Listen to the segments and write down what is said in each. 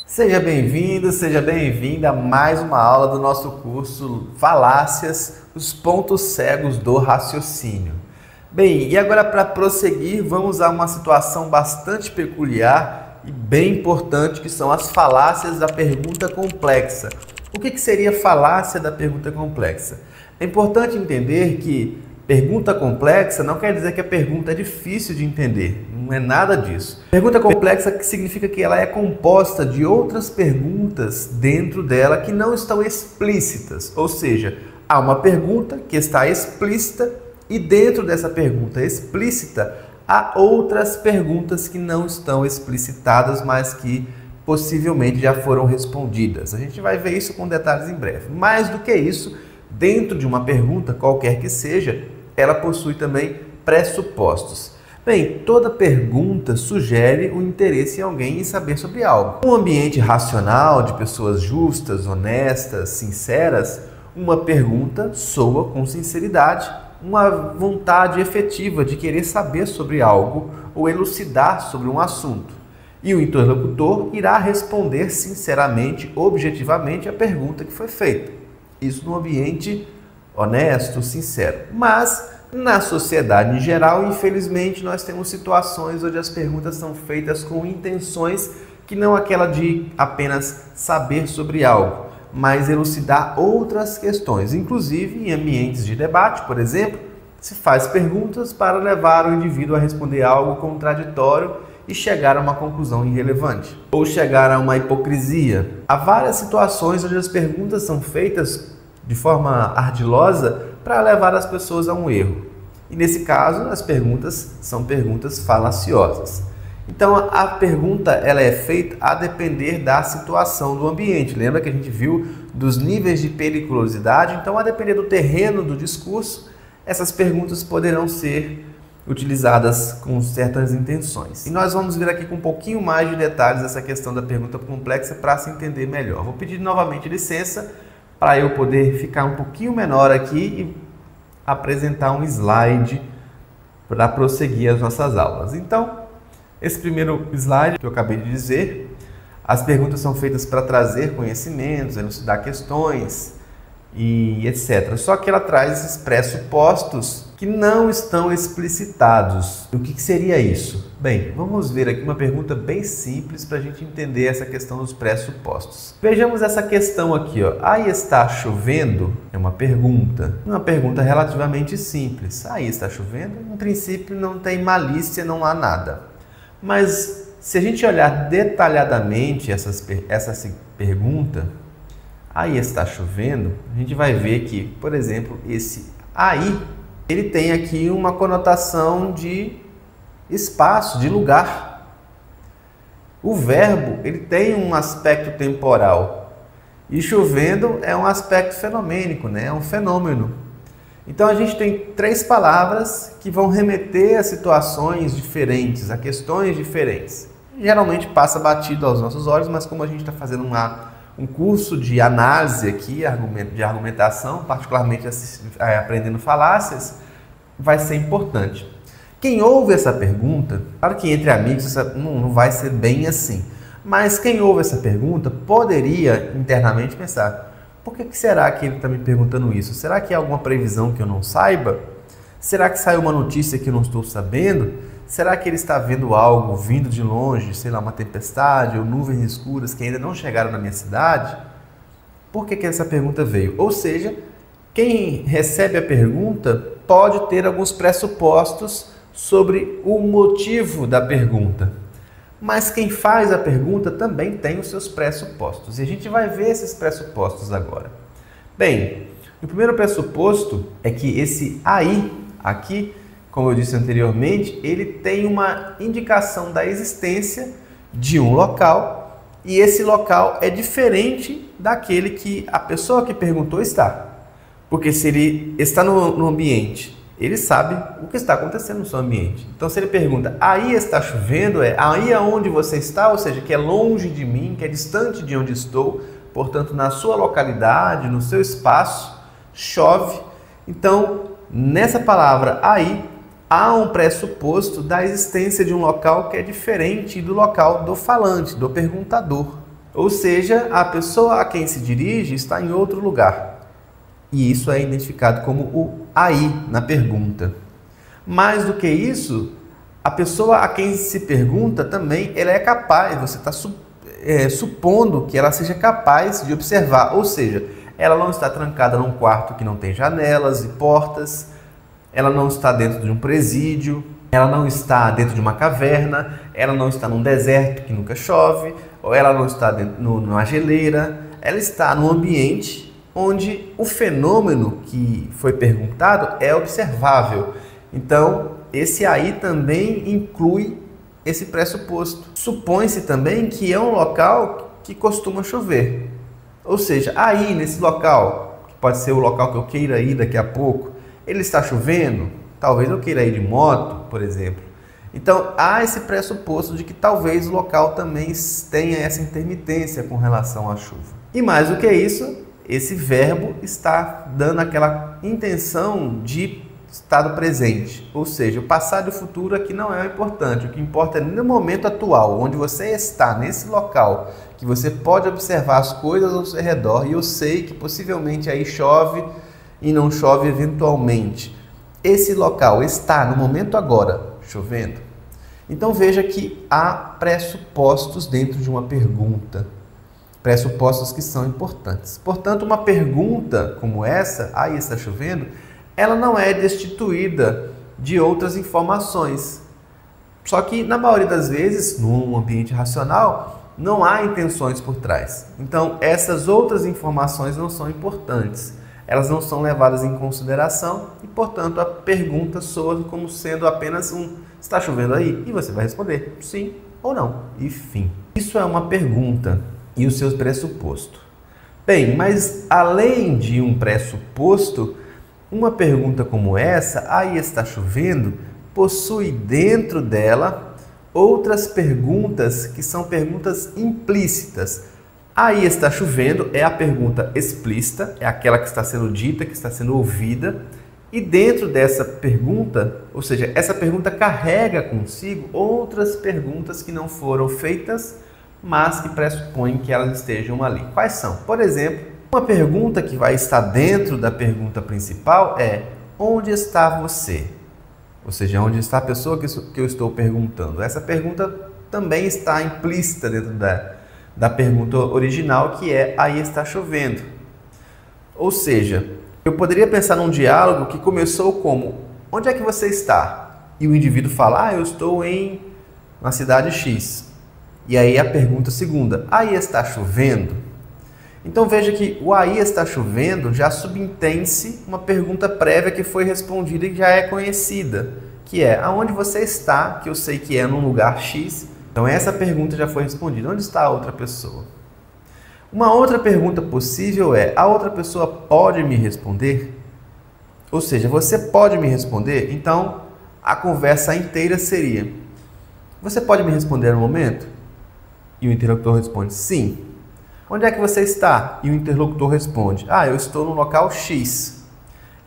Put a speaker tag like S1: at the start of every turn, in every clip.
S1: Seja bem-vindo, seja bem-vinda a mais uma aula do nosso curso Falácias, os pontos cegos do raciocínio. Bem, e agora para prosseguir, vamos a uma situação bastante peculiar e bem importante, que são as falácias da pergunta complexa. O que seria falácia da pergunta complexa? É importante entender que pergunta complexa não quer dizer que a pergunta é difícil de entender, não é nada disso. Pergunta complexa significa que ela é composta de outras perguntas dentro dela que não estão explícitas, ou seja, há uma pergunta que está explícita e dentro dessa pergunta explícita há outras perguntas que não estão explicitadas, mas que possivelmente já foram respondidas. A gente vai ver isso com detalhes em breve. Mais do que isso, dentro de uma pergunta, qualquer que seja, ela possui também pressupostos. Bem, toda pergunta sugere o interesse em alguém em saber sobre algo. Um ambiente racional, de pessoas justas, honestas, sinceras, uma pergunta soa com sinceridade, uma vontade efetiva de querer saber sobre algo ou elucidar sobre um assunto. E o interlocutor irá responder sinceramente, objetivamente, a pergunta que foi feita. Isso no ambiente honesto, sincero. Mas, na sociedade em geral, infelizmente, nós temos situações onde as perguntas são feitas com intenções que não aquela de apenas saber sobre algo, mas elucidar outras questões. Inclusive, em ambientes de debate, por exemplo, se faz perguntas para levar o indivíduo a responder algo contraditório e chegar a uma conclusão irrelevante, ou chegar a uma hipocrisia. Há várias situações onde as perguntas são feitas de forma ardilosa para levar as pessoas a um erro. E nesse caso, as perguntas são perguntas falaciosas. Então, a pergunta ela é feita a depender da situação do ambiente. Lembra que a gente viu dos níveis de periculosidade? Então, a depender do terreno do discurso, essas perguntas poderão ser utilizadas com certas intenções. E nós vamos ver aqui com um pouquinho mais de detalhes essa questão da pergunta complexa para se entender melhor. Vou pedir novamente licença para eu poder ficar um pouquinho menor aqui e apresentar um slide para prosseguir as nossas aulas. Então, esse primeiro slide que eu acabei de dizer, as perguntas são feitas para trazer conhecimentos, elucidar questões e etc. Só que ela traz esses pressupostos que não estão explicitados. O que seria isso? Bem, vamos ver aqui uma pergunta bem simples para a gente entender essa questão dos pressupostos. Vejamos essa questão aqui, ó. Aí está chovendo? É uma pergunta relativamente simples. Aí está chovendo? No princípio não tem malícia, não há nada. Mas se a gente olhar detalhadamente essa pergunta, aí está chovendo, a gente vai ver que, por exemplo, esse aí, ele tem aqui uma conotação de espaço, de lugar. O verbo, ele tem um aspecto temporal. E chovendo é um aspecto fenomênico, né? É um fenômeno. Então a gente tem três palavras que vão remeter a situações diferentes, a questões diferentes. Geralmente passa batido aos nossos olhos, mas como a gente está fazendo um curso de análise aqui, de argumentação, particularmente aprendendo falácias, vai ser importante. Quem ouve essa pergunta, claro que entre amigos não vai ser bem assim, mas quem ouve essa pergunta poderia internamente pensar: por que será que ele está me perguntando isso? Será que há alguma previsão que eu não saiba? Será que saiu uma notícia que eu não estou sabendo? Será que ele está vendo algo vindo de longe, sei lá, uma tempestade ou nuvens escuras que ainda não chegaram na minha cidade? Por que essa pergunta veio? Ou seja, quem recebe a pergunta pode ter alguns pressupostos sobre o motivo da pergunta. Mas quem faz a pergunta também tem os seus pressupostos. E a gente vai ver esses pressupostos agora. Bem, o primeiro pressuposto é que esse aí, aqui, como eu disse anteriormente, ele tem uma indicação da existência de um local e esse local é diferente daquele que a pessoa que perguntou está. Porque se ele está no ambiente, ele sabe o que está acontecendo no seu ambiente. Então, se ele pergunta, aí está chovendo, aí aonde você está, ou seja, que é longe de mim, que é distante de onde estou, portanto, na sua localidade, no seu espaço, chove. Então, nessa palavra aí, há um pressuposto da existência de um local que é diferente do local do falante, do perguntador. Ou seja, a pessoa a quem se dirige está em outro lugar. E isso é identificado como o aí na pergunta. Mais do que isso, a pessoa a quem se pergunta também, ela é capaz, você está supondo que ela seja capaz de observar, ou seja, ela não está trancada num quarto que não tem janelas e portas, ela não está dentro de um presídio, ela não está dentro de uma caverna, ela não está num deserto que nunca chove, ou ela não está numa geleira, ela está num ambiente onde o fenômeno que foi perguntado é observável. Então, esse aí também inclui esse pressuposto. Supõe-se também que é um local que costuma chover. Ou seja, aí nesse local, que pode ser o local que eu queira ir daqui a pouco, ele está chovendo? Talvez eu queira ir de moto, por exemplo. Então, há esse pressuposto de que talvez o local também tenha essa intermitência com relação à chuva. E mais do que isso, esse verbo está dando aquela intenção de estado presente, ou seja, o passado e o futuro aqui não é o importante, o que importa é no momento atual, onde você está, nesse local, que você pode observar as coisas ao seu redor, e eu sei que possivelmente aí chove e não chove eventualmente. Esse local está no momento agora chovendo? Então veja que há pressupostos dentro de uma pergunta, pressupostos que são importantes. Portanto, uma pergunta como essa, aí está chovendo, ela não é destituída de outras informações. Só que, na maioria das vezes, num ambiente racional, não há intenções por trás. Então, essas outras informações não são importantes. Elas não são levadas em consideração e, portanto, a pergunta soa como sendo apenas está chovendo aí? E você vai responder sim ou não. E fim. Isso é uma pergunta e os seus pressupostos. Bem, mas além de um pressuposto, uma pergunta como essa, aí está chovendo, possui dentro dela outras perguntas que são perguntas implícitas. Aí está chovendo é a pergunta explícita, é aquela que está sendo dita, que está sendo ouvida. E dentro dessa pergunta, ou seja, essa pergunta carrega consigo outras perguntas que não foram feitas, mas que pressupõem que elas estejam ali. Quais são? Por exemplo, uma pergunta que vai estar dentro da pergunta principal é: onde está você? Ou seja, onde está a pessoa que eu estou perguntando? Essa pergunta também está implícita dentro da pergunta original, que é: aí está chovendo. Ou seja, eu poderia pensar num diálogo que começou como: onde é que você está? E o indivíduo fala: eu estou na cidade X. E aí a pergunta segunda: aí está chovendo? Então veja que o aí está chovendo já subentende-se uma pergunta prévia que foi respondida e já é conhecida, que é: aonde você está? Que eu sei que é num lugar X. Então essa pergunta já foi respondida. Onde está a outra pessoa? Uma outra pergunta possível é: a outra pessoa pode me responder? Ou seja, você pode me responder? Então a conversa inteira seria: você pode me responder no momento? E o interlocutor responde: sim. Onde é que você está? E o interlocutor responde: eu estou no local X.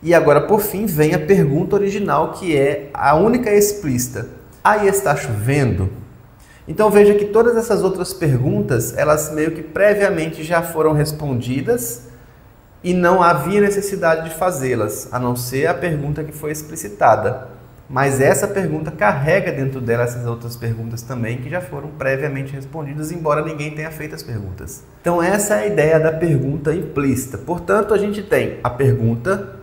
S1: E agora, por fim, vem a pergunta original, que é a única explícita: aí está chovendo? Então veja que todas essas outras perguntas, elas meio que previamente já foram respondidas e não havia necessidade de fazê-las, a não ser a pergunta que foi explicitada. Mas essa pergunta carrega dentro dela essas outras perguntas também que já foram previamente respondidas, embora ninguém tenha feito as perguntas. Então essa é a ideia da pergunta implícita. Portanto, a gente tem a pergunta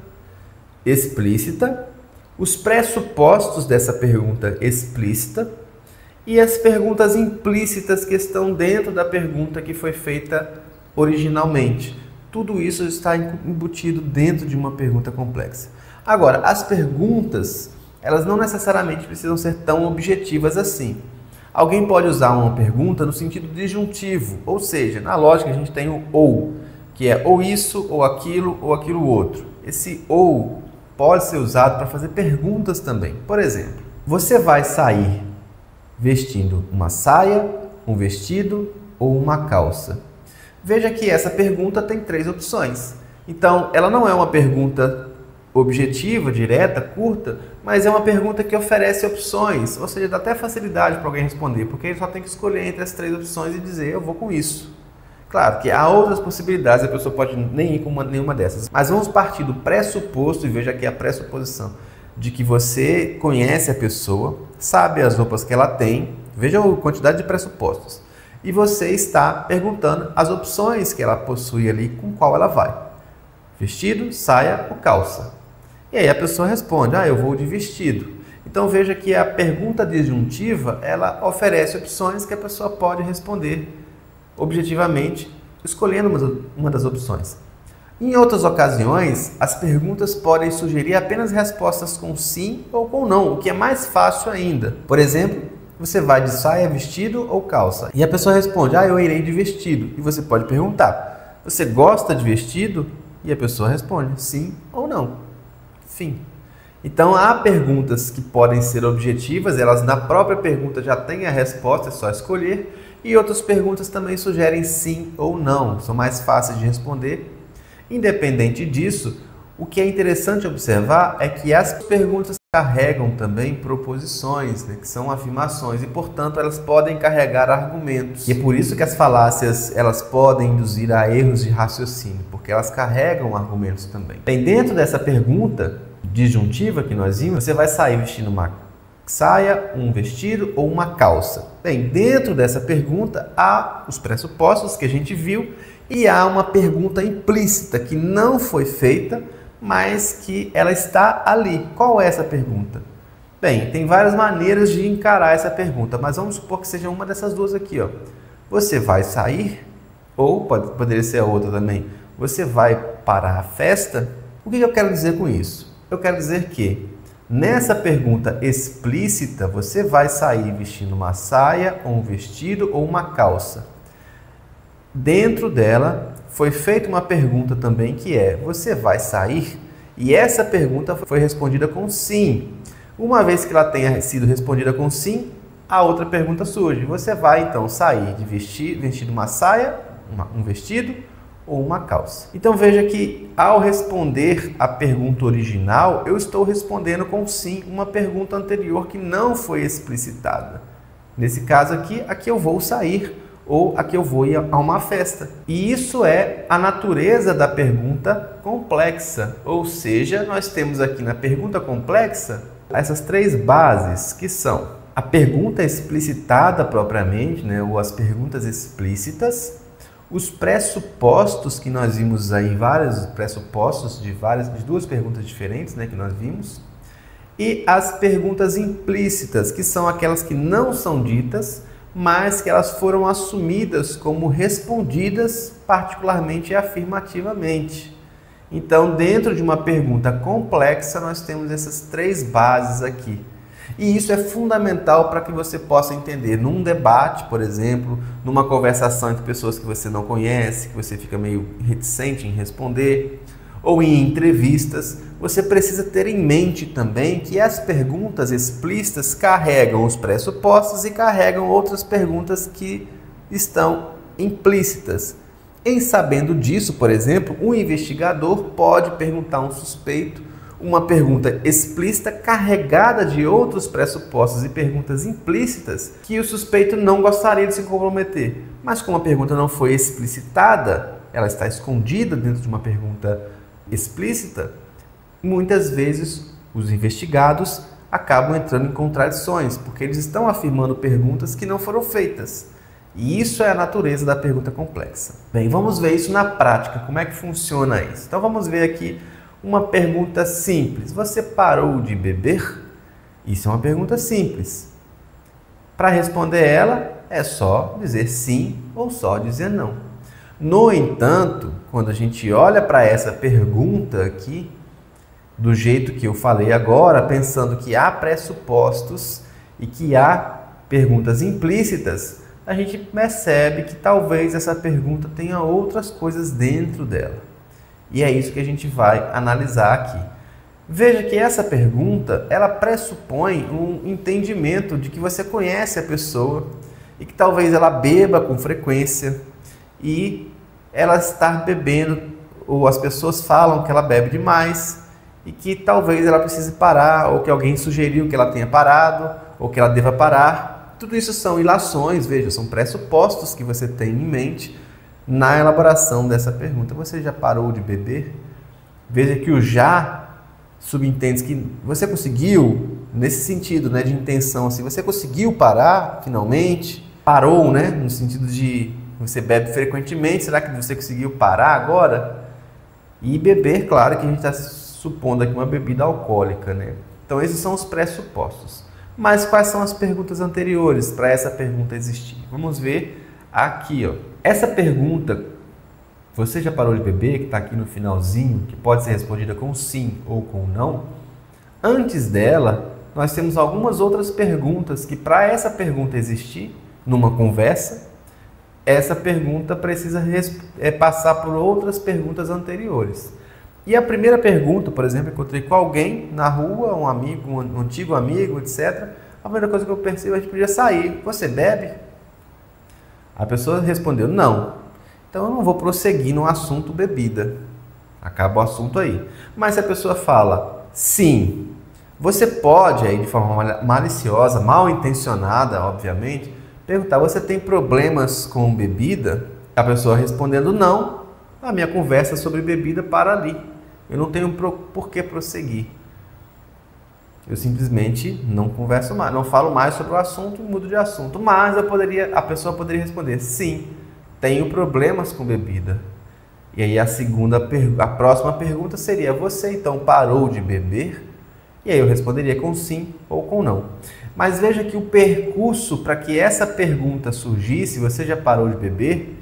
S1: explícita, os pressupostos dessa pergunta explícita e as perguntas implícitas que estão dentro da pergunta que foi feita originalmente. Tudo isso está embutido dentro de uma pergunta complexa. Agora, as perguntas, elas não necessariamente precisam ser tão objetivas assim. Alguém pode usar uma pergunta no sentido disjuntivo, ou seja, na lógica a gente tem o ou, que é ou isso, ou aquilo outro. Esse ou pode ser usado para fazer perguntas também. Por exemplo, você vai sair vestindo uma saia, um vestido ou uma calça? Veja que essa pergunta tem 3 opções. Então, ela não é uma pergunta objetiva, direta, curta, mas é uma pergunta que oferece opções, ou seja, dá até facilidade para alguém responder, porque ele só tem que escolher entre as 3 opções e dizer: eu vou com isso. Claro que há outras possibilidades, a pessoa pode nem ir com nenhuma dessas. Mas vamos partir do pressuposto, e veja aqui a pressuposição, de que você conhece a pessoa, sabe as roupas que ela tem, veja a quantidade de pressupostos. E você está perguntando as opções que ela possui ali, com qual ela vai. Vestido, saia ou calça. E aí a pessoa responde, eu vou de vestido. Então veja que a pergunta disjuntiva, ela oferece opções que a pessoa pode responder objetivamente, escolhendo uma das opções. Em outras ocasiões, as perguntas podem sugerir apenas respostas com sim ou com não, o que é mais fácil ainda. Por exemplo, você vai de saia, vestido ou calça? E a pessoa responde, eu irei de vestido. E você pode perguntar, você gosta de vestido? E a pessoa responde, sim ou não. Fim. Então, há perguntas que podem ser objetivas, elas na própria pergunta já têm a resposta, é só escolher. E outras perguntas também sugerem sim ou não, são mais fáceis de responder. Independente disso, o que é interessante observar é que as perguntas carregam também proposições, que são afirmações, e portanto elas podem carregar argumentos. E é por isso que as falácias elas podem induzir a erros de raciocínio, porque elas carregam argumentos também. Bem, dentro dessa pergunta disjuntiva que nós vimos, você vai sair vestindo uma saia, um vestido ou uma calça? Bem, dentro dessa pergunta há os pressupostos que a gente viu e há uma pergunta implícita que não foi feita, mas que ela está ali. Qual é essa pergunta? Bem, tem várias maneiras de encarar essa pergunta, mas vamos supor que seja uma dessas duas aqui. Você vai sair? Ou poderia ser a outra também. Você vai para a festa? O que eu quero dizer com isso? Eu quero dizer que nessa pergunta explícita, você vai sair vestindo uma saia, ou um vestido ou uma calça. Dentro dela foi feita uma pergunta também que é, você vai sair? E essa pergunta foi respondida com sim. Uma vez que ela tenha sido respondida com sim, a outra pergunta surge. Você vai então sair de vestido uma saia, um vestido ou uma calça? Então veja que ao responder a pergunta original, eu estou respondendo com sim uma pergunta anterior que não foi explicitada. Nesse caso aqui eu vou sair ou aqui eu vou ir a uma festa. E isso é a natureza da pergunta complexa. Ou seja, nós temos aqui na pergunta complexa essas três bases que são a pergunta explicitada propriamente, ou as perguntas explícitas, os pressupostos que nós vimos aí, vários pressupostos de duas perguntas diferentes, que nós vimos, e as perguntas implícitas, que são aquelas que não são ditas, mas que elas foram assumidas como respondidas particularmente e afirmativamente. Então, dentro de uma pergunta complexa, nós temos essas três bases aqui. E isso é fundamental para que você possa entender num debate, por exemplo, numa conversação entre pessoas que você não conhece, que você fica meio reticente em responder, ou em entrevistas, você precisa ter em mente também que as perguntas explícitas carregam os pressupostos e carregam outras perguntas que estão implícitas. Em sabendo disso, por exemplo, um investigador pode perguntar a um suspeito uma pergunta explícita carregada de outros pressupostos e perguntas implícitas que o suspeito não gostaria de se comprometer. Mas como a pergunta não foi explicitada, ela está escondida dentro de uma pergunta explícita, muitas vezes os investigados acabam entrando em contradições, porque eles estão afirmando perguntas que não foram feitas. E isso é a natureza da pergunta complexa. Bem, vamos ver isso na prática, como é que funciona isso. Então vamos ver aqui uma pergunta simples. Você parou de beber? Isso é uma pergunta simples. Para responder ela, é só dizer sim ou só dizer não. No entanto, quando a gente olha para essa pergunta aqui, do jeito que eu falei agora, pensando que há pressupostos e que há perguntas implícitas, a gente percebe que talvez essa pergunta tenha outras coisas dentro dela. E é isso que a gente vai analisar aqui. Veja que essa pergunta, ela pressupõe um entendimento de que você conhece a pessoa e que talvez ela beba com frequência e ela está bebendo, ou as pessoas falam que ela bebe demais e que talvez ela precise parar, ou que alguém sugeriu que ela tenha parado, ou que ela deva parar. Tudo isso são ilações, veja, são pressupostos que você tem em mente na elaboração dessa pergunta. Você já parou de beber? Veja que o já subentende que você conseguiu, nesse sentido, né, de intenção, assim, você conseguiu parar finalmente? Parou, né, no sentido de você bebe frequentemente, será que você conseguiu parar agora? E beber, claro que a gente está supondo aqui uma bebida alcoólica, né? Então esses são os pressupostos. Mas quais são as perguntas anteriores para essa pergunta existir? Vamos ver aqui, ó. Essa pergunta, você já parou de beber, que está aqui no finalzinho, que pode ser respondida com sim ou com não. Antes dela, nós temos algumas outras perguntas que, para essa pergunta existir numa conversa, essa pergunta precisa passar por outras perguntas anteriores. E a primeira pergunta, por exemplo, encontrei com alguém na rua, um amigo, um antigo amigo, etc. A primeira coisa que eu percebo, a gente podia sair. Você bebe? A pessoa respondeu não. Então eu não vou prosseguir no assunto bebida. Acaba o assunto aí. Mas se a pessoa fala sim, você pode, aí de forma maliciosa, mal intencionada, obviamente, perguntar, você tem problemas com bebida? A pessoa respondendo não, a minha conversa sobre bebida para ali. Eu não tenho por que prosseguir. Eu simplesmente não converso mais, não falo mais sobre o assunto e mudo de assunto. Mas a pessoa poderia responder, sim, tenho problemas com bebida. E aí a próxima pergunta seria, você então parou de beber? E aí eu responderia com sim ou com não. Mas veja que o percurso para que essa pergunta surgisse, você já parou de beber,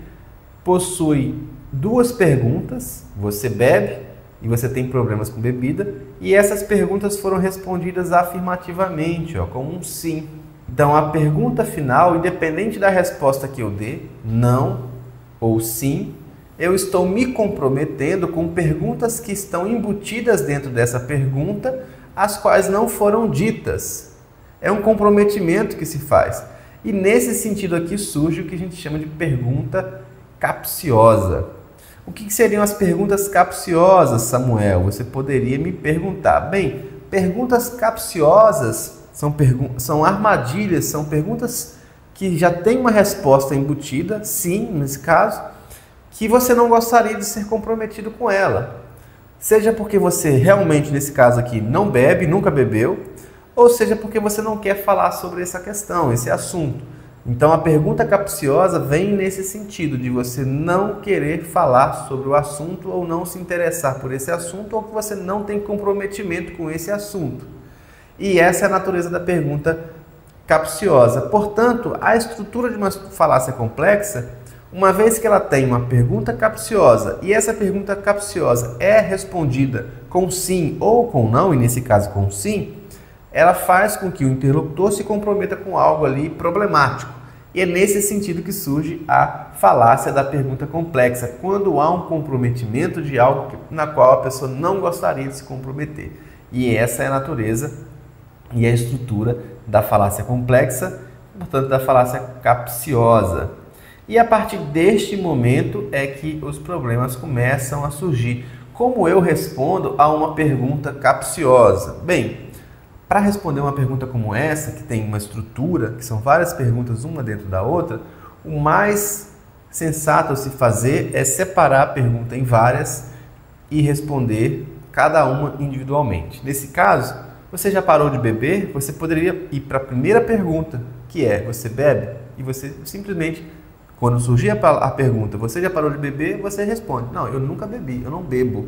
S1: possui duas perguntas, você bebe e você tem problemas com bebida, e essas perguntas foram respondidas afirmativamente, ó, com um sim. Então a pergunta final, independente da resposta que eu dê, não ou sim, eu estou me comprometendo com perguntas que estão embutidas dentro dessa pergunta, as quais não foram ditas. É um comprometimento que se faz. E nesse sentido aqui surge o que a gente chama de pergunta capciosa. O que seriam as perguntas capciosas, Samuel? Você poderia me perguntar. Bem, perguntas capciosas são armadilhas, são perguntas que já têm uma resposta embutida, sim, nesse caso, que você não gostaria de ser comprometido com ela. Seja porque você realmente, nesse caso aqui, não bebe, nunca bebeu, ou seja porque você não quer falar sobre essa questão, esse assunto. Então a pergunta capciosa vem nesse sentido, de você não querer falar sobre o assunto ou não se interessar por esse assunto, ou que você não tem comprometimento com esse assunto. E essa é a natureza da pergunta capciosa. Portanto, a estrutura de uma falácia complexa, uma vez que ela tem uma pergunta capciosa e essa pergunta capciosa é respondida com sim ou com não, e nesse caso com sim, ela faz com que o interlocutor se comprometa com algo ali problemático. E é nesse sentido que surge a falácia da pergunta complexa, quando há um comprometimento de algo na qual a pessoa não gostaria de se comprometer. E essa é a natureza e a estrutura da falácia complexa, portanto da falácia capciosa. E a partir deste momento é que os problemas começam a surgir. Como eu respondo a uma pergunta capciosa? Bem, para responder uma pergunta como essa, que tem uma estrutura, que são várias perguntas uma dentro da outra, o mais sensato a se fazer é separar a pergunta em várias e responder cada uma individualmente. Nesse caso, você já parou de beber? Você poderia ir para a primeira pergunta, que é, você bebe? E você simplesmente, quando surgir a pergunta, você já parou de beber? Você responde, não, eu nunca bebi, eu não bebo.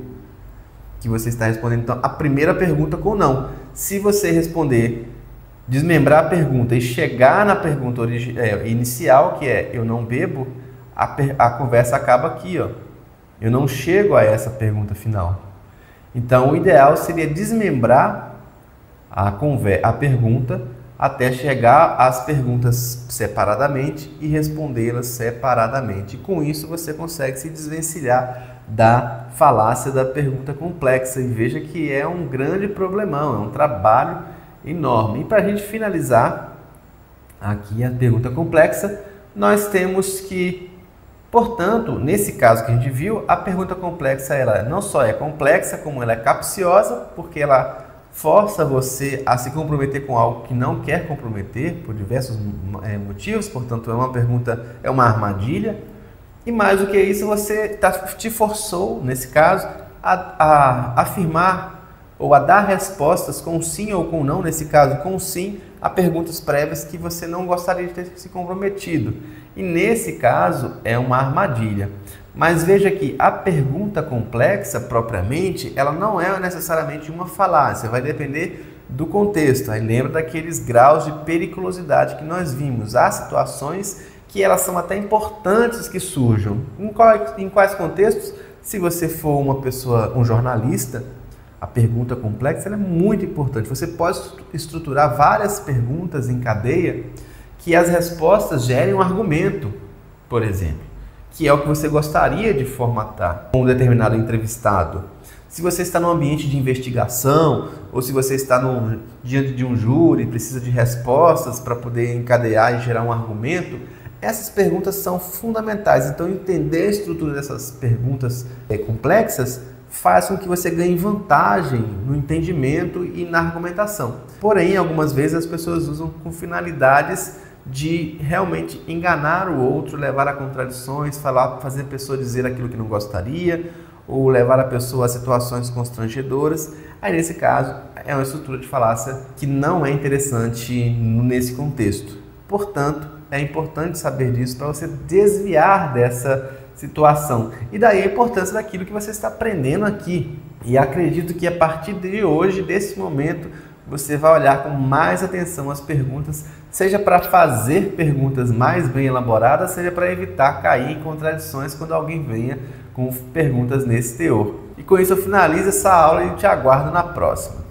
S1: Que você está respondendo, então, a primeira pergunta com não. Se você responder, desmembrar a pergunta e chegar na pergunta inicial, que é eu não bebo, a conversa acaba aqui, ó. Eu não chego a essa pergunta final. Então, o ideal seria desmembrar a pergunta até chegar às perguntas separadamente e respondê-las separadamente. E com isso, você consegue se desvencilhar da falácia da pergunta complexa. E veja que é um grande problemão, é um trabalho enorme. E para a gente finalizar aqui a pergunta complexa, nós temos que, portanto, nesse caso que a gente viu, a pergunta complexa ela não só é complexa, como ela é capciosa, porque ela força você a se comprometer com algo que não quer comprometer, por diversos motivos, portanto é uma pergunta, é uma armadilha. E mais do que isso, você te forçou, nesse caso, a afirmar ou a dar respostas com sim ou com não, nesse caso com sim, a perguntas prévias que você não gostaria de ter se comprometido. E nesse caso é uma armadilha. Mas veja que a pergunta complexa, propriamente, ela não é necessariamente uma falácia, vai depender do contexto. Aí lembra daqueles graus de periculosidade que nós vimos. Há situações que elas são até importantes que surjam. Em quais contextos? Se você for uma pessoa, um jornalista, a pergunta complexa é muito importante. Você pode estruturar várias perguntas em cadeia que as respostas gerem um argumento, por exemplo, que é o que você gostaria de formatar com um determinado entrevistado. Se você está num ambiente de investigação ou se você está diante de um júri e precisa de respostas para poder encadear e gerar um argumento, essas perguntas são fundamentais. Então, entender a estrutura dessas perguntas complexas faz com que você ganhe vantagem no entendimento e na argumentação. Porém, algumas vezes as pessoas usam com finalidades de realmente enganar o outro, levar a contradições, fazer a pessoa dizer aquilo que não gostaria, ou levar a pessoa a situações constrangedoras. Aí, nesse caso, é uma estrutura de falácia que não é interessante nesse contexto. Portanto, é importante saber disso para você desviar dessa situação. E daí a importância daquilo que você está aprendendo aqui. E acredito que a partir de hoje, desse momento, você vai olhar com mais atenção as perguntas, seja para fazer perguntas mais bem elaboradas, seja para evitar cair em contradições quando alguém venha com perguntas nesse teor. E com isso eu finalizo essa aula e te aguardo na próxima.